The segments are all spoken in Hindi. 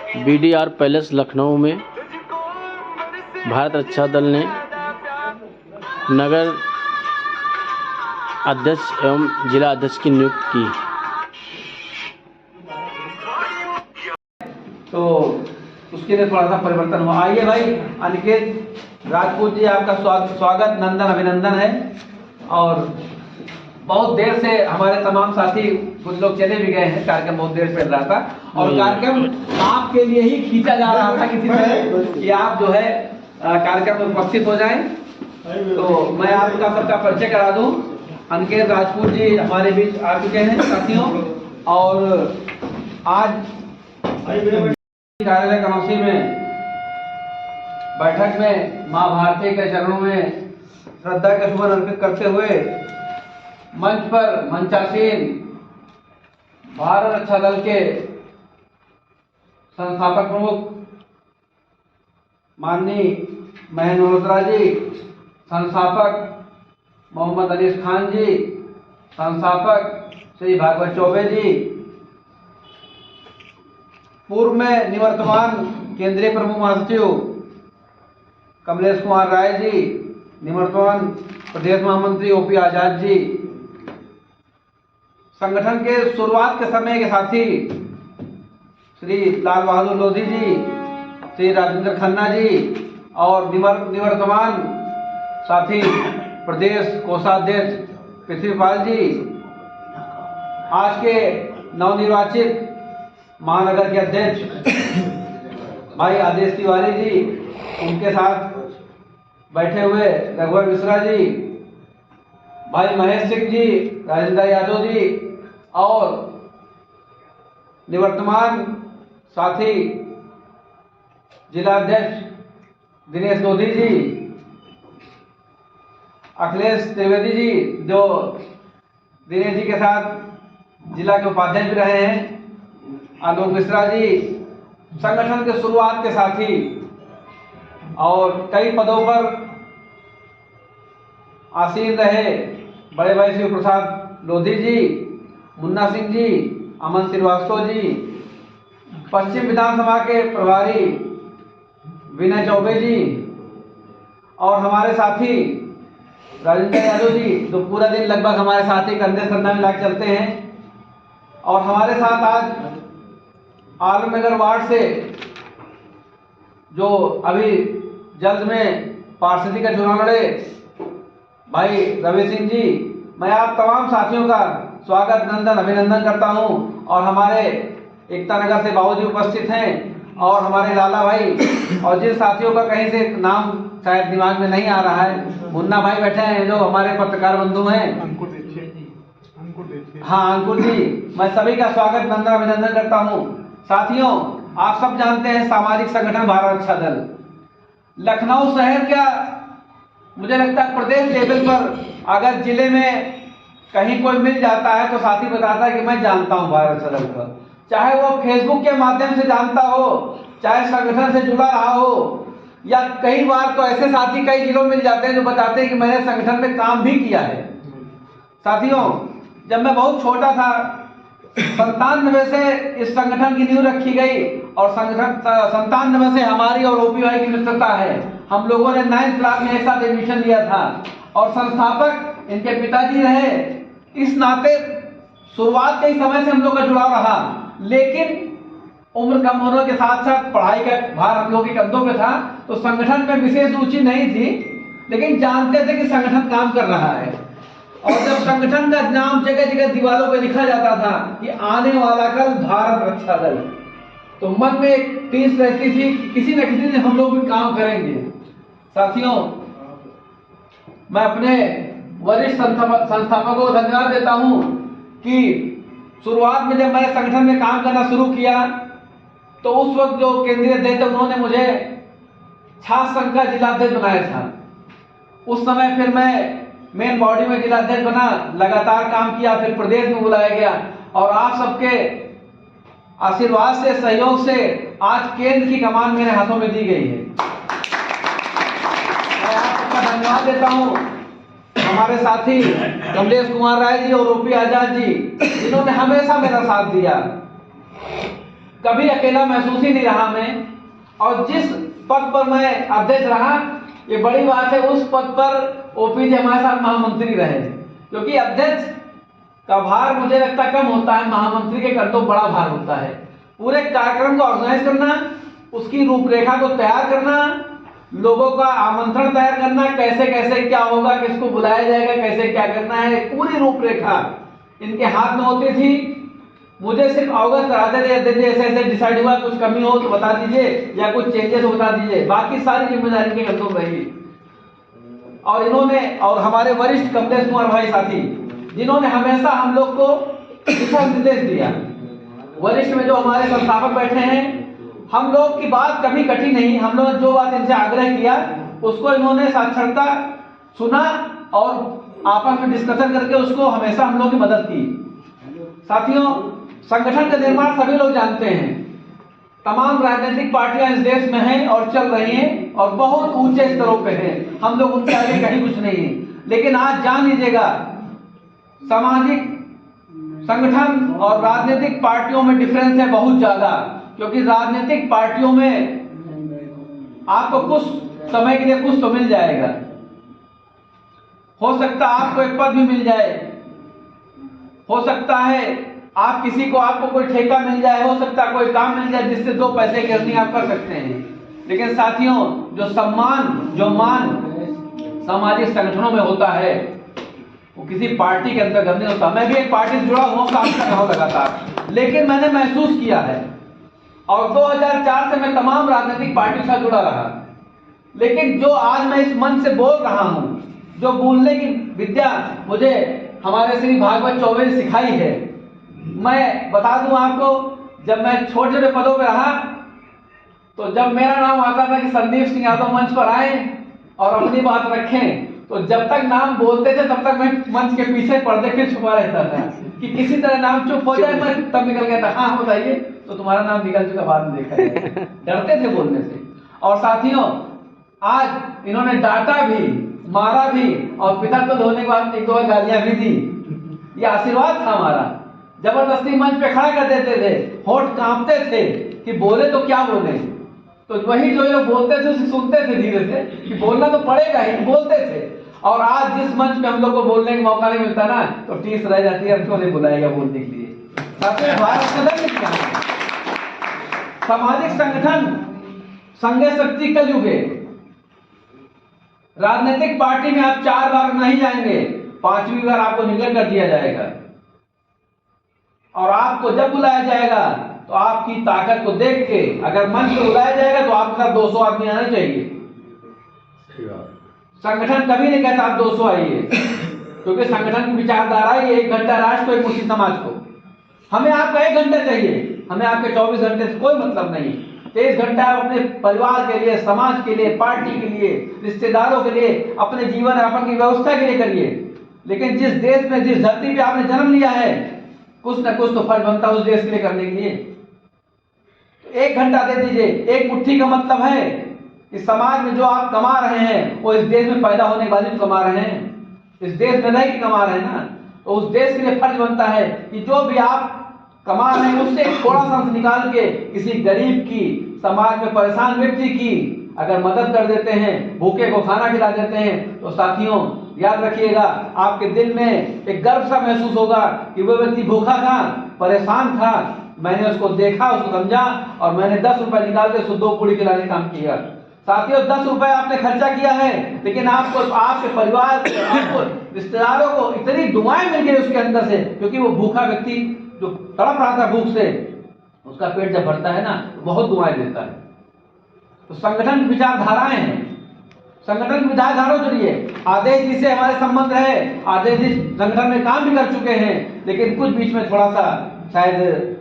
बीडीआर पैलेस लखनऊ में भारत रक्षा दल ने नगर अध्यक्ष एवं जिला अध्यक्ष की नियुक्ति की। तो उसके लिए थोड़ा सा परिवर्तन हुआ। आइए भाई अनिकेत राजपूत जी, आपका स्वागत नंदन अभिनंदन है। और बहुत देर से हमारे तमाम साथी कुछ लोग चले भी गए हैं, कार्यक्रम बहुत देर से चल रहा था और कार्यक्रम आपके लिए ही खींचा जा रहा था किसी तरह कि आप जो है कार्यक्रम में उपस्थित हो जाएं। तो मैं आपका सबका परिचय करा दूं। अनिकेत राजपूत जी हमारे बीच आ चुके हैं साथियों, और आज कार्यालय कनौसी में बैठक में मां भारती के चरणों में श्रद्धा के सुमन अर्पित करते हुए मंच पर मंचासीन भारत रक्षा दल के संस्थापक प्रमुख माननीय महेंद्र मल्होत्रा जी, संस्थापक मोहम्मद अनीस खान जी, संस्थापक श्री भागवत चौबे जी, पूर्व में निवर्तमान केंद्रीय प्रमुख महासचिव कमलेश कुमार राय जी, निवर्तमान प्रदेश महामंत्री ओपी आजाद जी, संगठन के शुरुआत के समय के साथी श्री लाल बहादुर लोधी जी, श्री राजेंद्र खन्ना जी, और निवर्तमान साथी प्रदेश कोषाध्यक्ष पृथ्वीपाल जी, आज के नवनिर्वाचित महानगर के अध्यक्ष भाई आदेश तिवारी जी, उनके साथ बैठे हुए रघुवर मिश्रा जी, भाई महेश सिंह जी, राजेंद्र यादव जी, और निवर्तमान साथी जिला अध्यक्ष दिनेश लोधी जी, अखिलेश त्रिवेदी जी, जो दिनेश जी के साथ जिला के उपाध्यक्ष भी रहे हैं, आलोक मिश्रा जी, संगठन के शुरुआत के साथी और कई पदों पर आसीन रहे बड़े भाई शिव प्रसाद लोधी जी, मुन्ना सिंह जी, अमन श्रीवास्तव जी, पश्चिम विधानसभा के प्रभारी विनय चौबे जी, और हमारे साथी राजेंद्र यादव जी, जो पूरा दिन लगभग हमारे साथी कंधे सरना में लाके चलते हैं। और हमारे साथ आज आलमनगर वार्ड से जो अभी जल्द में पार्षदी का चुनाव लड़े भाई रवि सिंह जी, मैं आप तमाम साथियों का स्वागत नंदन अभिनंदन करता हूं। और हमारे एकता नगर से बाबू जी उपस्थित हैं, और हमारे लाला भाई, और जिन साथियों का कहीं से नाम शायद दिमाग में नहीं आ रहा है, मुन्ना भाई बैठे हैं जो हमारे पत्रकार बंधु हैं, हाँ अंकुर जी, मैं सभी का स्वागत नंदन अभिनंदन करता हूं। साथियों, आप सब जानते हैं सामाजिक संगठन भारत रक्षा दल लखनऊ शहर क्या, मुझे लगता है प्रदेश लेवल पर अगर जिले में कहीं कोई मिल जाता है तो साथी बताता है कि मैं जानता हूं भारत रक्षा दल को, चाहे वो फेसबुक के माध्यम से जानता हो, चाहे संगठन से जुड़ा रहा हो, या कई बार तो ऐसे साथी कई जिलों में मिल जाते हैं जो बताते हैं कि मैंने संगठन में काम भी किया है। साथियों, जब मैं बहुत छोटा था 97 से इस संगठन की नींव रखी गई, और संगठन 97 से हमारी और ओपी भाई की मित्रता है। हम लोगों ने 9th क्लास में एक साथ एडमिशन लिया था, और संस्थापक इनके पिताजी रहे। इस नाते शुरुआत के ही समय से हम लोग का जुड़ाव रहा, लेकिन उम्र कम होने के साथ साथ पढ़ाई का भार हम लोग के कंधों पे था, तो संगठन में विशेष रुचि नहीं थी, लेकिन जानते थे कि संगठन काम कर रहा है। और जब संगठन का नाम जगह जगह दीवारों पे लिखा जाता था कि आने वाला कल भारत रक्षा दल, तो मन में एक टीस रहती थी कि किसी न किसी दिन हम लोग भी काम करेंगे। साथियों, मैं अपने वरिष्ठ संस्थापकों को धन्यवाद देता हूं कि शुरुआत में जब मैंने संगठन में काम करना शुरू किया तो उस वक्त जो केंद्रीय अध्यक्ष उन्होंने मुझे छात्र संघ का जिला अध्यक्ष बनाया था। उस समय फिर मैं मेन बॉडी में जिला अध्यक्ष बना, लगातार काम किया, फिर प्रदेश में बुलाया गया, और आप सबके आशीर्वाद से, सहयोग से आज केंद्र की कमान मेरे हाथों में दी गई है। मैं आप सबका धन्यवाद देता हूं। हमारे साथी कमलेश कुमार राय जी और ओपी आजाद जी, जिन्होंने हमेशा मेरा साथ दिया। कभी अकेला महसूस ही नहीं रहा मैं, और जिस पद पर मैं अध्यक्ष रहा, ये बड़ी बात है, उस पद पर ओपी जी हमारे साथ महामंत्री रहे, क्योंकि अध्यक्ष का भार मुझे लगता कम होता है, महामंत्री के कंधों बड़ा भार होता है। पूरे कार्यक्रम को ऑर्गेनाइज करना, उसकी रूपरेखा को तैयार करना, लोगों का आमंत्रण तैयार करना, कैसे कैसे क्या होगा, किसको बुलाया जाएगा, कैसे क्या करना है, पूरी रूपरेखा इनके हाथ में होती थी। मुझे सिर्फ अवगत कराते थे, ऐसे ऐसे डिसाइड हुआ, कुछ कमी हो तो बता दीजिए या कुछ चेंजेस हो बता दीजिए, बाकी सारी जिम्मेदारी के कंधों पर रही। और इन्होंने, और हमारे वरिष्ठ कमलेश कुमार भाई साथी, जिन्होंने हमेशा हम लोग को दिशा निर्देश दिया। वरिष्ठ में जो हमारे संस्थापक बैठे हैं, हम लोग की बात कभी कटी नहीं, हम लोग ने जो बात इनसे आग्रह किया उसको इन्होंने साक्षरता सुना और आपस में डिस्कशन करके उसको हमेशा हम लोग की मदद की। साथियों, संगठन का निर्माण सभी लोग जानते हैं, तमाम राजनीतिक पार्टियां इस देश में हैं और चल रही हैं और बहुत ऊंचे स्तरों पे हैं, हम लोग उनसे आगे कहीं कुछ नहीं है। लेकिन आज जान लीजिएगा, सामाजिक संगठन और राजनीतिक पार्टियों में डिफरेंस है बहुत ज्यादा, क्योंकि राजनीतिक पार्टियों में आपको कुछ समय के लिए कुछ तो मिल जाएगा, हो सकता है आपको एक पद भी मिल जाए, हो सकता है आप किसी को, आपको कोई ठेका मिल जाए, हो सकता है कोई काम मिल जाए जिससे 2 पैसे की अर्निंग आप कर सकते हैं। लेकिन साथियों, जो सम्मान, जो मान सामाजिक संगठनों में होता है वो किसी पार्टी के अंतर्गत नहीं होता। मैं भी एक पार्टी से जुड़ा हुआ, काम कर रहा हूं लगातार, लेकिन मैंने महसूस किया है, और 2004 से मैं तमाम राजनीतिक पार्टियों से जुड़ा रहा, लेकिन जो आज मैं इस मंच से बोल रहा हूं, जो बोलने की विद्या मुझे हमारे श्री भागवत चौबे ने सिखाई है, मैं बता दूं आपको, जब मैं छोटे छोटे पदों पर रहा, तो जब मेरा नाम आता था कि संदीप सिंह यादव मंच पर आए और अपनी बात रखें, तो जब तक नाम बोलते थे तब तक मैं मंच के पीछे पर्दे के छुपा रहता था कि किसी तरह नाम चुप हो जाए, मैं तब निकल गया था, हाँ बताइए, तो तुम्हारा नाम निकल चुका, बाद में देखा है। डरते थे बोलने से। और साथियों, आज इन्होंने डांटा भी, मारा भी, और पिता तो धोने के बाद 1-2 गालियां भी दी। ये आशीर्वाद था हमारा, जबरदस्ती मंच पे खड़ा कर देते थे, होठ कांपते थे कि बोले तो क्या बोले, तो वही जो लोग बोलते थे उसे सुनते थे धीरे से कि बोलना तो पड़ेगा ही, बोलते थे। और आज जिस मंच पे हम लोग को बोलने का मौका नहीं मिलता ना, तो टीस रह जाती है, क्यों नहीं बुलाएगा बोलने के लिए। भारत सदन में क्या है, सामाजिक संगठन संघ शक्ति का युग है। राजनीतिक पार्टी में आप 4 बार नहीं जाएंगे, 5वीं बार आपको निकल कर दिया जाएगा, और आपको जब बुलाया जाएगा तो आपकी ताकत को देख के, अगर मंच पे बुलाया जाएगा तो आपके साथ 200 आदमी आने चाहिए। संगठन कभी नहीं कहता आप 200 आइए, क्योंकि संगठन की विचारधारा ही 1 घंटा राष्ट्र को, एक मुट्ठी समाज को। हमें आपका 1 घंटा चाहिए, हमें आपके 24 घंटे से कोई मतलब नहीं। 23 घंटा आप अपने परिवार के लिए, समाज के लिए, पार्टी के लिए, रिश्तेदारों के लिए, अपने जीवन यापन की व्यवस्था के लिए करिए। लेकिन जिस देश में, जिस धरती पे आपने जन्म लिया है, कुछ न कुछ तो फर्ज बनता है उस देश के लिए करने के लिए। 1 घंटा दे दीजिए। 1 मुट्ठी का मतलब है कि समाज में जो आप कमा रहे हैं वो इस देश में पैदा होने वाले जो कमा रहे हैं, इस देश में रह के कमा रहे हैं ना, तो उस देश के लिए फर्ज बनता है कि जो भी आप कमा रहे हैं उससे थोड़ा सा निकाल के किसी गरीब की, समाज में परेशान व्यक्ति की अगर मदद कर देते हैं, भूखे को खाना खिला देते हैं, तो साथियों याद रखिएगा, आपके दिल में एक गर्व सा महसूस होगा कि वो व्यक्ति भूखा था, परेशान था, मैंने उसको देखा, उसको समझा, और मैंने 10 रुपए निकाल के उसको 2 पूड़ी खिलाने का काम किया। साथियों, 10 रुपए आपने खर्चा किया है, लेकिन आपको, आपके परिवार, आपको रिश्तेदारों को इतनी दुआएं मिल गई उसके अंदर से, क्योंकि वो भूखा व्यक्ति जो तड़प रहा था भूख से, उसका पेट जब भरता है ना तो बहुत दुआएं देता है। तो संगठन की विचारधाराएं हैं, संगठन की विचारधारा जुड़िए। आदेश जी से हमारे संबंध रहे, आदेश जी संगठन में काम भी कर चुके हैं, लेकिन कुछ बीच में थोड़ा सा शायद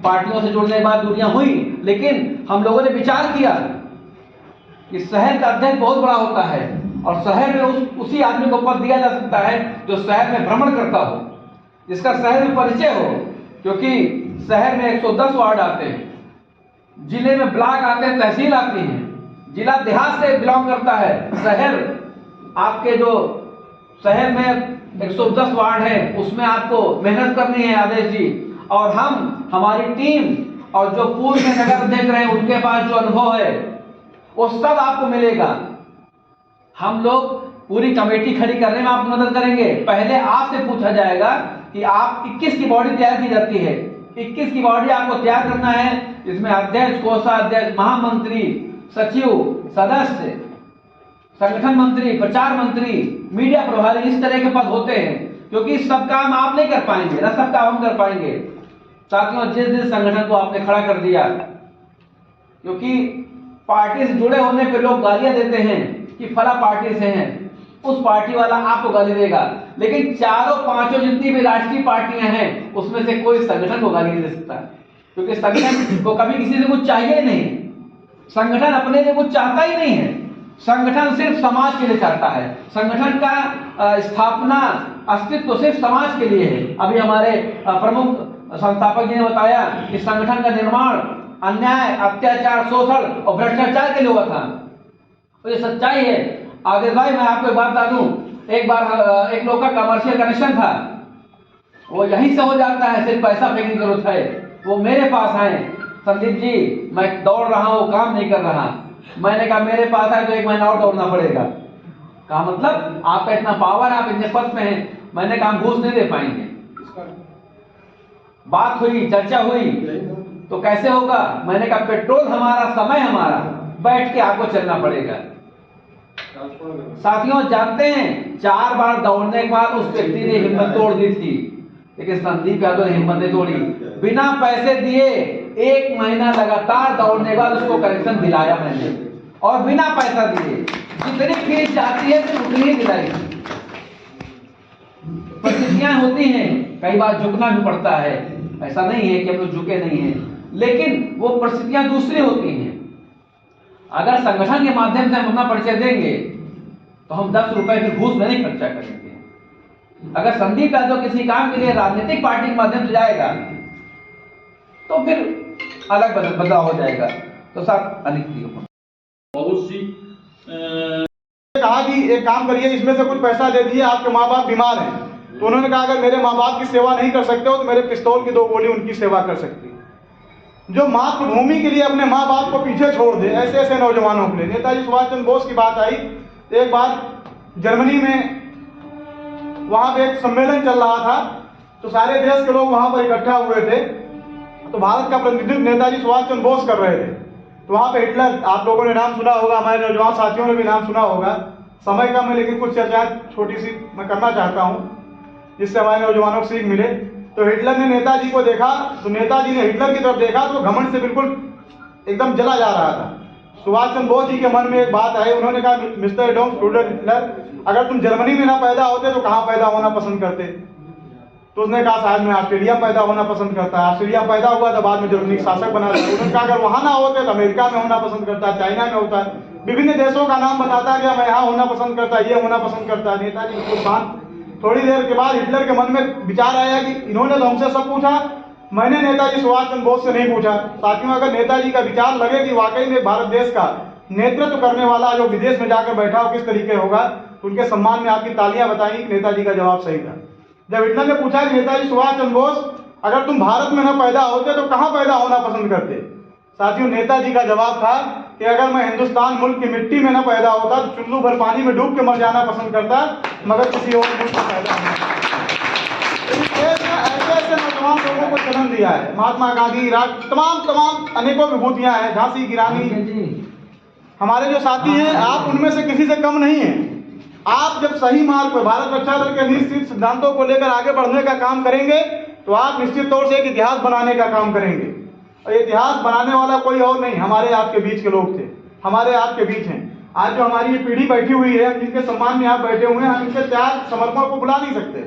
पार्टियों से जुड़ने के बाद दूरियां हुई, लेकिन हम लोगों ने विचार किया कि शहर का अध्यक्ष बहुत बड़ा होता है, और शहर में उसी आदमी को पद दिया जा सकता है जो शहर में भ्रमण करता हो, जिसका शहर में परिचय हो, क्योंकि शहर में 110 वार्ड आते हैं, जिले में ब्लॉक आते हैं, तहसील आती है, जिला देहात से बिलोंग करता है, शहर आपके जो शहर में 110 वार्ड है उसमें आपको मेहनत करनी है आदेश जी, और हमारी टीम और जो पूर्व में नगर अध्यक्ष रहे उनके पास जो अनुभव है वो सब आपको मिलेगा। हम लोग पूरी कमेटी खड़ी करने में आपकी मदद करेंगे। पहले आपसे पूछा जाएगा कि आप 21 की बॉडी तैयार की जाती है, 21 की बॉडी आपको तैयार करना है। इसमें अध्यक्ष, कोषाध्यक्ष, महामंत्री, सचिव, सदस्य, संगठन मंत्री, प्रचार मंत्री, मीडिया प्रभारी, इस तरह के पद होते हैं, क्योंकि सब काम आप नहीं कर पाएंगे ना, सब काम हम कर पाएंगे। साथियों, जिस संगठन को आपने खड़ा कर दिया, क्योंकि पार्टी से जुड़े होने पे लोग गालियां देते हैं कि फला पार्टी से हैं, उस पार्टी वाला आपको गाली देगा, लेकिन चारों पांचों जितनी भी राष्ट्रीय पार्टियां हैं उसमें से कोई संगठन को गाली नहीं दे सकता, क्योंकि संगठन को कभी किसी से कुछ चाहिए ही नहीं। संगठन अपने लिए कुछ चाहता ही नहीं है, संगठन सिर्फ समाज के लिए चाहता है। संगठन का स्थापना, अस्तित्व सिर्फ समाज के लिए है। अभी हमारे प्रमुख संस्थापक जी ने बताया कि संगठन का निर्माण अन्याय, अत्याचार, शोषण और भ्रष्टाचार के लिए हुआ था, तो ये सच्चाई है। आदेश भाई, मैं आपको एक बात बता दूं, एक बार एक लोग का कमर्शियल कनेक्शन था, वो यहीं से हो जाता है, सिर्फ पैसा फेंकने की जरूरत है। वो मेरे पास आए, संदीप जी मैं दौड़ रहा हूँ, काम नहीं कर रहा। मैंने कहा मेरे पास आए तो 1 महीना और दौड़ना पड़ेगा। कहा मतलब आपका इतना पावर, आप इतने पद पे हैं। मैंने कहा घूस नहीं दे पाएंगे। बात हुई, चर्चा हुई, तो कैसे होगा? मैंने कहा पेट्रोल हमारा, समय हमारा, बैठ के आपको चलना पड़ेगा। साथियों, जानते हैं 4 बार दौड़ने के बाद उस व्यक्ति ने हिम्मत तोड़ दी थी, लेकिन संदीप यादव ने हिम्मत नहीं तोड़ी। बिना पैसे दिए 1 महीना लगातार दौड़ने के बाद उसको कनेक्शन दिलाया मैंने, और बिना पैसा दिए। जितनी फीस जाती है सिर्फ उतनी ही दिलाई। परिस्थितियां होती हैं, कई बार झुकना भी पड़ता है, ऐसा नहीं है कि हम लोग झुके नहीं हैं, लेकिन वो परिस्थितियां दूसरी होती हैं। अगर संगठन के माध्यम से हम अपना परिचय देंगे तो हम 10 रुपए की घूस में नहीं खर्चा करेंगे। अगर संदीप यादव किसी काम के लिए राजनीतिक पार्टी के माध्यम से जाएगा तो फिर अलग बदलाव हो जाएगा। तो साथ अनिक बहुत सी कहा कि एक काम करिए, इसमें से कुछ पैसा दे दिए, आपके माँ बाप बीमार हैं। तो उन्होंने कहा अगर मेरे माँ बाप की सेवा नहीं कर सकते हो तो मेरे पिस्तौल की 2 गोली उनकी सेवा कर सकती है। जो मातृभूमि के लिए अपने माँ बाप को पीछे छोड़ दे, ऐसे ऐसे नौजवानों के लिए। नेताजी सुभाष चंद्र बोस की बात आई, एक बार जर्मनी में वहां पे एक सम्मेलन चल रहा था, तो सारे देश के लोग वहां पर इकट्ठा हुए थे। तो भारत का प्रतिनिधित्व नेताजी सुभाष चंद्र बोस कर रहे थे। तो वहां पे हिटलर, आप लोगों ने नाम सुना होगा, हमारे नौजवान साथियों ने भी नाम सुना होगा। समय कम है लेकिन कुछ चर्चा छोटी सी मैं करना चाहता हूं जिससे हमारे नौजवानों को सीख मिले। तो हिटलर ने नेताजी को देखा, तो नेताजी ने हिटलर की तरफ देखा तो घमंड से बिल्कुल एकदम जला जा रहा था। सुभाष चंद्र बोस जी के मन में एक बात आई, उन्होंने कहा मिस्टर एडोल्फ हिटलर, अगर तुम जर्मनी में ना पैदा होते तो कहाँ पैदा होना पसंद करते? तो उसने कहा शायद मैं ऑस्ट्रेलिया पैदा होना पसंद करता। ऑस्ट्रेलिया पैदा हुआ तो बाद में जर्मनी का शासक बना था। उन्होंने कहा अगर वहां ना होते तो अमेरिका में होना पसंद करता, चाइना में होता। विभिन्न देशों का नाम बताता गया, मैं यहाँ होना पसंद करता, ये होना पसंद करता। नेताजी बिल्कुल शांत। थोड़ी देर के बाद हिटलर के मन में विचार आया कि इन्होंने तो हमसे सब पूछा, मैंने नेताजी सुभाष चंद्र बोस से नहीं पूछा। साथियों, अगर नेताजी का विचार लगे कि वाकई में भारत देश का नेतृत्व करने वाला जो विदेश में जाकर बैठा हो किस तरीके होगा, तो उनके सम्मान में आपकी तालियां बताई कि नेताजी का जवाब सही था। जब हिटलर ने पूछा कि नेताजी सुभाष चंद्र बोस, अगर तुम भारत में न पैदा होते तो कहां पैदा होना पसंद करते? साथियों, नेताजी का जवाब था कि अगर मैं हिंदुस्तान मुल्क की मिट्टी में न पैदा होता तो चुल्लू भर पानी में डूब के मर जाना पसंद करता, मगर किसी और मुल्क में पैदा नहीं। ऐसे ऐसे नौजवान लोगों को जन्म दिया है। महात्मा गांधी, तमाम अनेकों विभूतियां हैं, झांसी की रानी, हमारे जो साथी हैं, आप उनमें से किसी से कम नहीं हैं। आप जब सही मार्ग पर भारत रक्षा दल के निश्चित सिद्धांतों को लेकर आगे बढ़ने का काम करेंगे तो आप निश्चित तौर से एक इतिहास बनाने का काम करेंगे। और इतिहास बनाने वाला कोई और नहीं, हमारे आपके बीच के लोग थे, हमारे आपके बीच हैं। आज जो हमारी ये पीढ़ी बैठी हुई है, हम जिनके सम्मान में आप बैठे हुए हैं, हम इनके त्याग समर्पण को भुला नहीं सकते।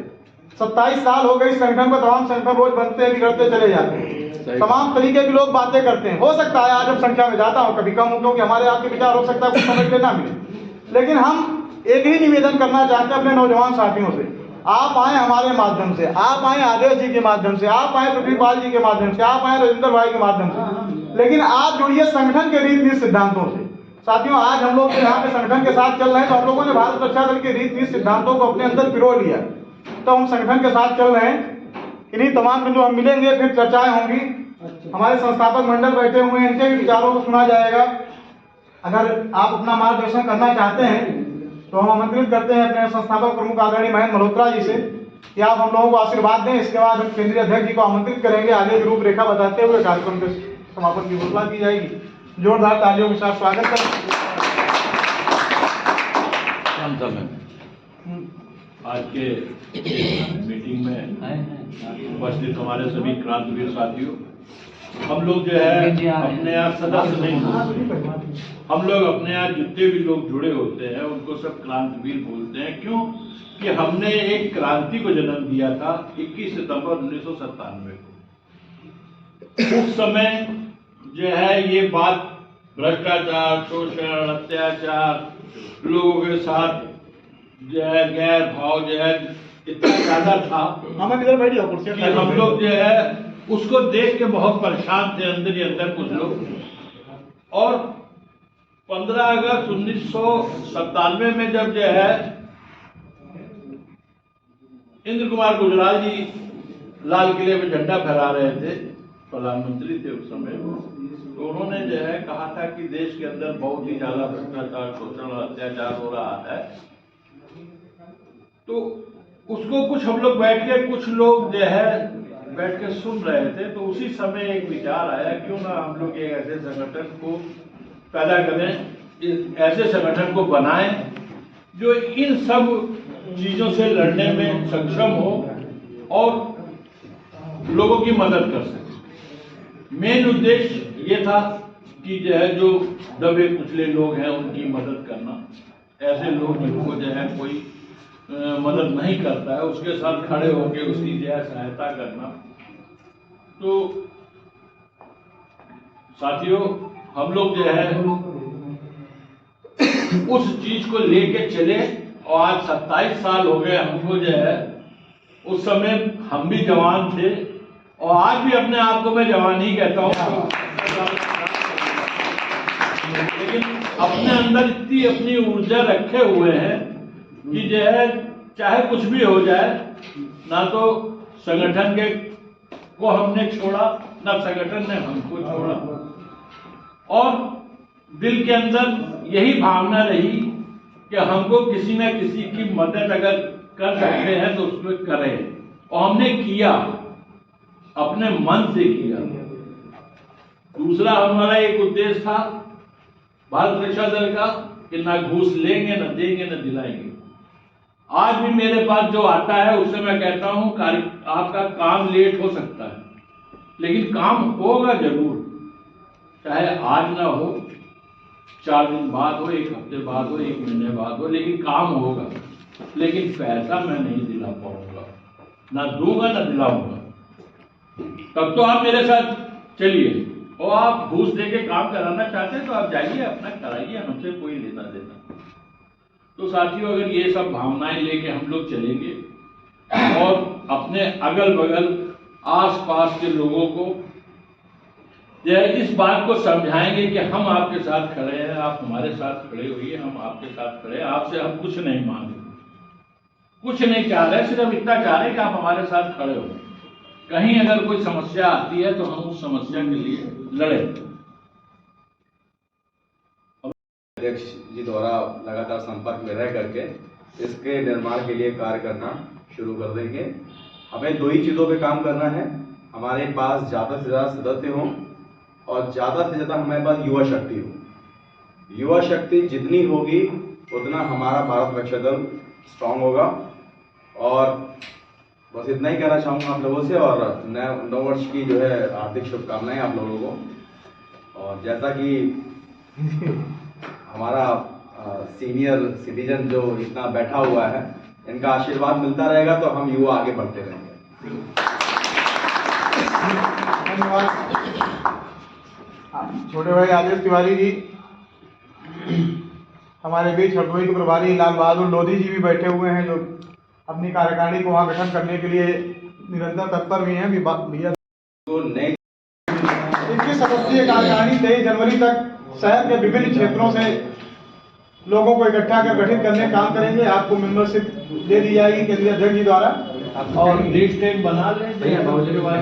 27 साल हो गए इस संगठन को, तमाम संगठन रोज बनते हैं, बिगड़ते चले जाते हैं, तमाम तरीके के लोग बातें करते हैं। हो सकता है आज हम संख्या में जाता हूँ, कभी कम हो, क्योंकि हमारे आपके विचार हो सकता है कुछ समझ लेना मिले। लेकिन हम एक ही निवेदन करना चाहते हैं अपने नौजवान साथियों से, आप आए हमारे माध्यम से, आप आए आदेश जी के माध्यम से, आप आए पृथ्वीपाल जी के माध्यम से, आप आए राजेंद्र भाई के माध्यम से, लेकिन आप जुड़िए संगठन के रीति सिद्धांतों से। साथियों, आज हम लोग यहाँ पे संगठन के साथ चल रहे हैं, तो हम लोगों ने भारत रक्षा दल के रीति सिद्धांतों को अपने अंदर पिरो लिया, तो हम संगठन के साथ चल रहे हैं। इन्हीं तमाम बिंदु हम मिलेंगे, फिर चर्चाएं होंगी। हमारे संस्थापक मंडल बैठे हुए हैं, इनके भी विचारों को सुना जाएगा। अगर आप अपना मार्गदर्शन करना चाहते हैं तो हम आमंत्रित करते हैं अपने संस्थापक प्रमुख आदरणीय महेंद्र मल्होत्रा जी से कि आप हम लोगों को आशीर्वाद दें। इसके बाद हम केंद्रीय अध्यक्ष जी को आमंत्रित करेंगे, आगे की रूपरेखा बताते हुए कार्यक्रम के समापन की घोषणा की जाएगी। जोरदार तालियों के साथ स्वागत करें। आज के मीटिंग में उपस्थित हमारे सभी क्रांतिवीर साथियों, हम लोग जो है अपने यहाँ सदस्य नहीं बोलते, हम लोग अपने यहाँ जितने भी लोग जुड़े होते हैं उनको सब क्रांतिवीर बोलते हैं। क्यों कि हमने एक क्रांति को जन्म दिया था 21 सितंबर 1997 को। उस समय जो है ये बात भ्रष्टाचार, शोषण, अत्याचार, लोगों के साथ जो है गैर भाव जो है इतना ज्यादा था कि हम लोग जो है उसको देख के बहुत परेशान थे अंदर ही अंदर कुछ लोग। और 15 अगस्त 1997 में जब जो है इंद्र कुमार गुजराल जी लाल किले में झंडा फहरा रहे थे, प्रधानमंत्री थे उस समय, तो उन्होंने जो है कहा था कि देश के अंदर बहुत ही ज्यादा भ्रष्टाचार, शोषण, अत्याचार हो रहा है। तो उसको कुछ हम लोग बैठ के कुछ लोग जो है बैठ के सुन रहे थे, तो उसी समय एक विचार आया क्यों ना हम लोग एक ऐसे संगठन को पैदा करें, ऐसे संगठन को बनाएं जो इन सब चीजों से लड़ने में सक्षम हो और लोगों की मदद कर सके। मेन उद्देश्य ये था कि जो है जो दबे कुचले लोग हैं उनकी मदद करना, ऐसे लोग जिनको जो है कोई मदद नहीं करता है उसके साथ खड़े होकर उसकी जो है सहायता करना। तो साथियों, हम लोग जो है उस चीज को लेके चले और आज 27 साल हो गए हमको जो है। उस समय हम भी जवान थे और आज भी अपने आप को मैं जवान ही कहता हूँ, लेकिन अपने अंदर इतनी अपनी ऊर्जा रखे हुए हैं कि जो है चाहे कुछ भी हो जाए, ना तो संगठन के को हमने छोड़ा, ना संगठन ने हमको छोड़ा। और दिल के अंदर यही भावना रही कि हमको किसी न किसी की मदद अगर कर सकते हैं तो उसमें करें, और हमने किया, अपने मन से किया। दूसरा हमारा एक उद्देश्य था भारत रक्षा दल का कि ना घूस लेंगे, न देंगे, न दिलाएंगे। आज भी मेरे पास जो आता है उससे मैं कहता हूं आपका काम लेट हो सकता है लेकिन काम होगा जरूर, चाहे आज ना हो, 4 दिन बाद हो, 1 हफ्ते बाद हो, 1 महीने बाद हो, लेकिन काम होगा। लेकिन पैसा मैं नहीं दिला पाऊंगा, ना दूंगा ना दिलाऊंगा। तब तो आप मेरे साथ चलिए, और आप घूस दे के काम कराना चाहते हैं तो आप जाइए, अपना कराइए, हमसे कोई लेना देना। तो साथियों, अगर ये सब भावनाएं लेके हम लोग चलेंगे और अपने अगल बगल आस पास के लोगों को इस बात को समझाएंगे कि हम आपके साथ खड़े हैं, आप हमारे साथ खड़े होइए, हम आपके साथ खड़े हैं, आपसे हम कुछ नहीं मांगे, कुछ नहीं चाह रहे, सिर्फ इतना चाह रहे कि आप हमारे साथ खड़े हो। कहीं अगर कोई समस्या आती है तो हम उस समस्या के लिए लड़ें। अध्यक्ष जी द्वारा लगातार संपर्क में रह करके इसके निर्माण के लिए कार्य करना शुरू कर देंगे। हमें 2 ही चीज़ों पे काम करना है, हमारे पास ज़्यादा से ज़्यादा सदस्य हों और ज़्यादा से ज़्यादा हमारे पास युवा शक्ति हो। युवा शक्ति जितनी होगी उतना हमारा भारत रक्षा दल स्ट्रांग होगा। और बस इतना ही कहना चाहूँगा आप लोगों से, और नव वर्ष की जो है हार्दिक शुभकामनाएं आप लोगों को। और जैसा कि हमारा सीनियर सिटीजन जो इतना बैठा हुआ है, इनका आशीर्वाद मिलता रहेगा तो हम युवा आगे बढ़ते रहेंगे। धन्यवाद। छोटे भाई आदेश तिवारी जी, हमारे बीच हरदोई के प्रभारी लाल बहादुर लोधी जी भी बैठे हुए हैं, जो अपनी कार्यकारिणी को वहाँ गठन करने के लिए निरंतर तत्पर भी हैं। भैया तो नए 21 सदस्यीय कार्यकारिणी 23 जनवरी तक शहर के विभिन्न क्षेत्रों से लोगों को इकट्ठा कर गठित करने का काम करेंगे। आपको मेंबरशिप दे दी जाएगी केंद्रीय अध्यक्ष जी द्वारा। और लिस्ट एक बना लें उसके बाद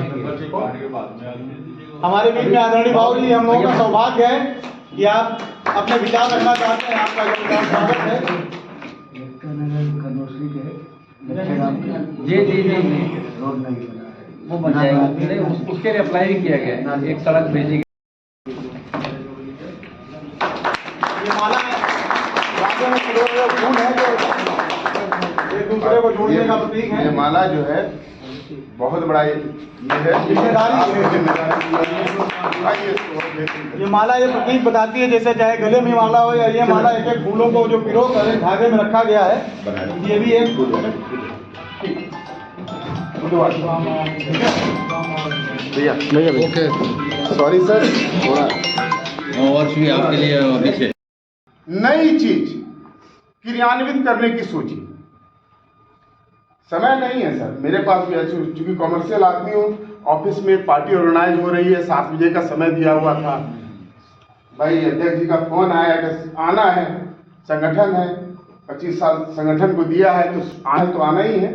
हमारे बीच में आदरणीय बाबू जी, हम लोगों का सौभाग्य है कि आप अपने विचार रखना चाहते हैं। आपका जोरदार स्वागत है। वो बन जाएगा, नहीं उसके लिए अप्लाई किया गया है, एक सड़क भेजी गई। ये माला है, राजा में खिले हुए फूल है जो एक दूसरे को जोड़ने का प्रतीक है। ये माला जो है बहुत बड़ा ये है जिम्मेदारी ये माला ये प्रतीक बताती है, जैसे चाहे गले में माला हो या ये माला एक एक फूलों को जो पिरो कर एक धागे में रखा गया है, ये भी एक भैया ओके सॉरी सर थोड़ा और भी आपके लिए पीछे नई चीज क्रियान्वित करने की सोची। समय नहीं है सर मेरे पास भी, चूंकि कॉमर्शियल आदमी हूँ, ऑफिस में पार्टी ऑर्गेनाइज हो रही है, 7 बजे का समय दिया हुआ था। भाई अध्यक्ष जी का फोन आया कि आना है, संगठन है, 25 साल संगठन को दिया है तो आना ही है।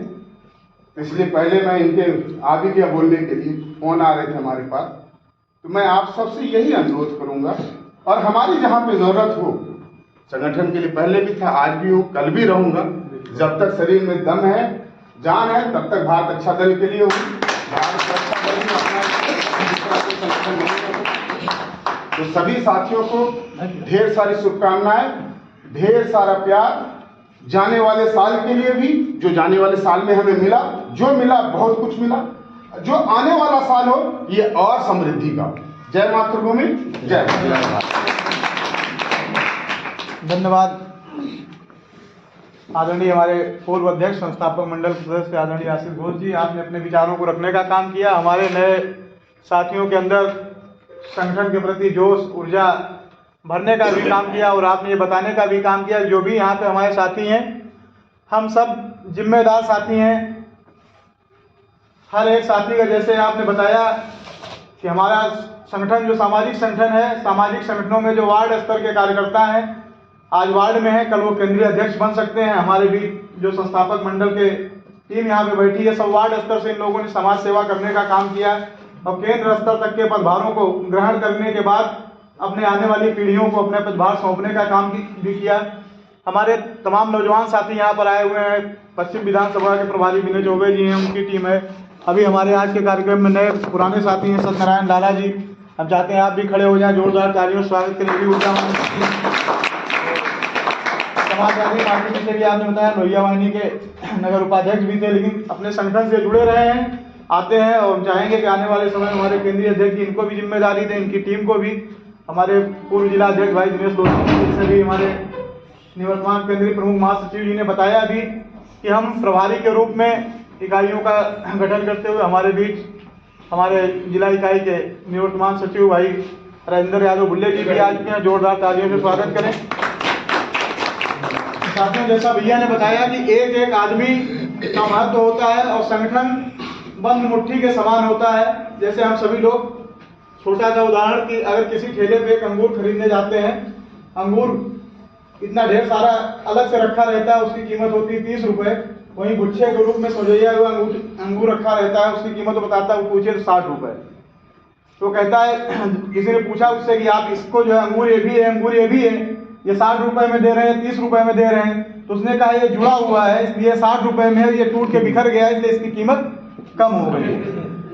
तो इसलिए पहले मैं इनके आ भी गया बोलने के लिए, फोन आ रहे थे हमारे पास। तो मैं आप सबसे यही अनुरोध करूंगा, और हमारी जहाँ पे जरूरत हो, संगठन के लिए पहले भी था, आज भी हूँ, कल भी रहूंगा, जब तक शरीर में दम है, जान है, तब तक भारत अच्छा दल के लिए हूँ। भारत अच्छा दल में अपना संगठन नहीं है। तो सभी साथियों को ढेर सारी शुभकामनाएं, ढेर सारा प्यार, जाने वाले साल के लिए भी, जो जाने वाले साल में हमें मिला, जो मिला बहुत कुछ मिला, जो आने वाला साल हो ये और समृद्धि का। जय मातृभूमि, जय भारत। धन्यवाद। आदरणीय हमारे पूर्व अध्यक्ष संस्थापक मंडल सदस्य आदरणीय आशीष घोष जी, आपने अपने विचारों को रखने का काम किया, हमारे नए साथियों के अंदर संगठन के प्रति जोश ऊर्जा भरने का भी काम किया, और आपने ये बताने का भी काम किया जो भी यहाँ पे हमारे साथी हैं, हम सब जिम्मेदार साथी हैं। हर एक साथी का, जैसे आपने बताया कि हमारा संगठन जो सामाजिक संगठन है, सामाजिक संगठनों में जो वार्ड स्तर के कार्यकर्ता हैं, आज वार्ड में है, कल वो केंद्रीय अध्यक्ष बन सकते हैं। हमारे भी जो संस्थापक मंडल के टीम यहाँ पे बैठी है, सब वार्ड स्तर से इन लोगों ने समाज सेवा करने का काम किया, और केंद्र स्तर तक के पदभारों को ग्रहण करने के बाद अपने आने वाली पीढ़ियों को अपने पदभार सौंपने का काम भी किया। हमारे तमाम नौजवान साथी यहाँ पर आए हुए हैं, पश्चिम विधानसभा के प्रभारी विनय चौबे जी हैं, उनकी टीम है। अभी हमारे आज के कार्यक्रम में नए पुराने साथी हैं, सत्यनारायण लाला जी, हम चाहते हैं आप भी खड़े हो जाएं, जोरदार तालियों से स्वागत करें। भी समाजवादी पार्टी से भी आपने बताया, लोहिया वाहिनी के नगर उपाध्यक्ष भी थे, लेकिन अपने संगठन से जुड़े रहे हैं, आते हैं, और चाहेंगे कि आने वाले समय में हमारे केंद्रीय अध्यक्ष जी, इनको भी जिम्मेदारी दें, इनकी टीम को भी। हमारे पूर्व जिला अध्यक्ष भाई दिनेश लोधी से भी हमारे निवर्तमान केंद्रीय प्रमुख महासचिव जी ने बताया अभी कि हम प्रभारी के रूप में इकाइयों का गठन करते हुए हमारे बीच हमारे जिला इकाई के निवर्तमान सचिव भाई राजेंद्र यादव बुल्ले जी भी आज के, जोरदार तालियों से स्वागत करें। साथियों, जैसा भैया ने बताया कि एक एक आदमी का महत्व होता है और संगठन बंद मुट्ठी के समान होता है। जैसे हम सभी लोग, छोटा सा उदाहरण कि अगर किसी ठेले पे एक अंगूर खरीदने जाते हैं, अंगूर इतना ढेर सारा अलग से रखा रहता है, उसकी कीमत होती है 30 रुपये। वहीं गुच्छे के रूप में सजैया हुआ अंगूर रखा रहता है, उसकी कीमत बताता है, वो पूछे तो 60 रुपये। तो कहता है, किसी ने पूछा उससे कि आप इसको जो है अंगूर ये भी है, अंगूर ये भी है, ये 60 रुपये में दे रहे हैं, 30 रुपये में दे रहे हैं। तो उसने कहा ये जुड़ा हुआ है, इसलिए 60 रुपये में है, ये टूट के बिखर गया है, इसलिए इसकी कीमत कम हो गई।